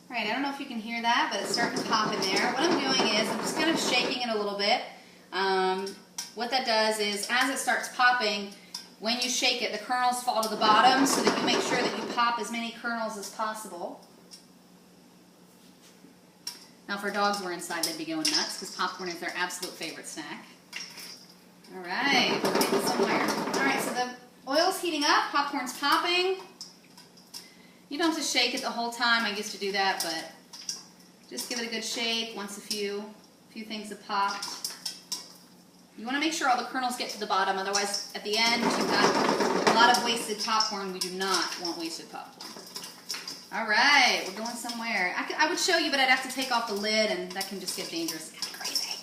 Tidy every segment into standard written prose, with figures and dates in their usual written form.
All right, I don't know if you can hear that, but it's starting to pop in there. What I'm doing is I'm just kind of shaking it a little bit. What that does is as it starts popping, when you shake it, the kernels fall to the bottom so that you make sure that you pop as many kernels as possible. Now, if our dogs were inside, they'd be going nuts because popcorn is their absolute favorite snack. All right, somewhere. All right, so the oil's heating up, popcorn's popping. You don't have to shake it the whole time. I used to do that, but just give it a good shake once a few things have popped. You want to make sure all the kernels get to the bottom, otherwise at the end you've got a lot of wasted popcorn. We do not want wasted popcorn. All right, we're going somewhere. I would show you, but I'd have to take off the lid, and that can just get dangerous. Kind of crazy.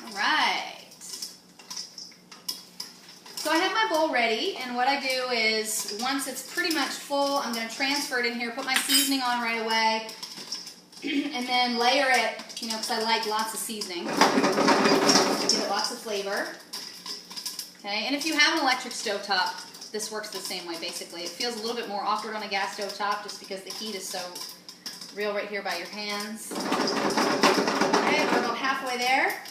All right. So I have my bowl ready, and what I do is, once it's pretty much full, I'm going to transfer it in here, put my seasoning on right away, and then layer it, you know, because I like lots of seasoning. Give it lots of flavor. Okay, and if you have an electric stovetop, this works the same way, basically. It feels a little bit more awkward on a gas stove top just because the heat is so real right here by your hands. Okay, we're about halfway there.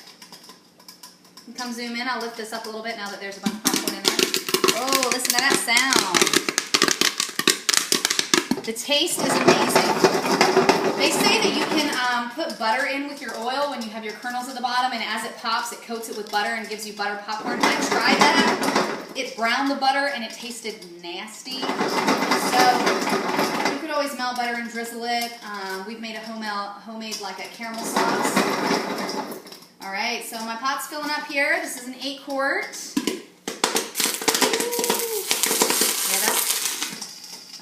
You can come zoom in. I'll lift this up a little bit now that there's a bunch of popcorn in there. Oh, listen to that sound. The taste is amazing. They say that you can put butter in with your oil when you have your kernels at the bottom, and as it pops, it coats it with butter and gives you butter popcorn. I tried that. It browned the butter and it tasted nasty. So you could always melt butter and drizzle it. We've made a homemade like a caramel sauce. All right, so my pot's filling up here. This is an 8-quart.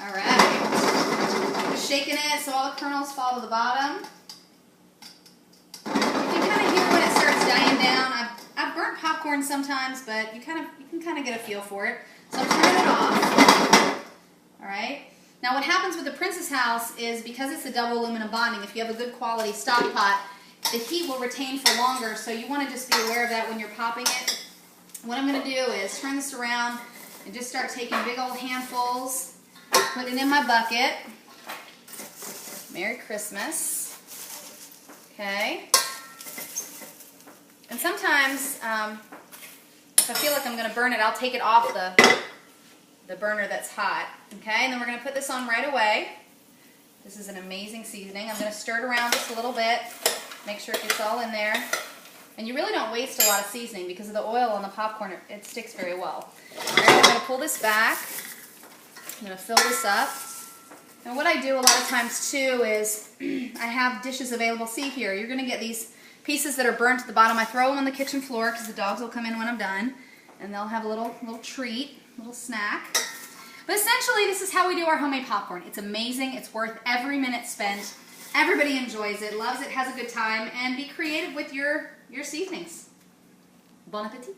All right. Just shaking it so all the kernels fall to the bottom. You can kind of hear when it starts dying down. I've burnt popcorn sometimes, but you can kind of get a feel for it. So I'm turning it off. All right. Now what happens with the Princess House is because it's a double aluminum bonding, if you have a good quality stock pot, the heat will retain for longer, so you want to just be aware of that when you're popping it. What I'm going to do is turn this around and just start taking big old handfuls, put it in my bucket. Merry Christmas. Okay. And sometimes, if I feel like I'm going to burn it, I'll take it off the burner that's hot. Okay, and then we're going to put this on right away. This is an amazing seasoning. I'm going to stir it around just a little bit, make sure it gets all in there. And you really don't waste a lot of seasoning because of the oil on the popcorn, it sticks very well. All right, I'm going to pull this back. I'm going to fill this up. And what I do a lot of times too is I have dishes available. See here, you're going to get these pieces that are burnt at the bottom. I throw them on the kitchen floor because the dogs will come in when I'm done, and they'll have a little treat, a little snack. But essentially, this is how we do our homemade popcorn. It's amazing. It's worth every minute spent. Everybody enjoys it, loves it, has a good time, and be creative with your seasonings. Bon appetit.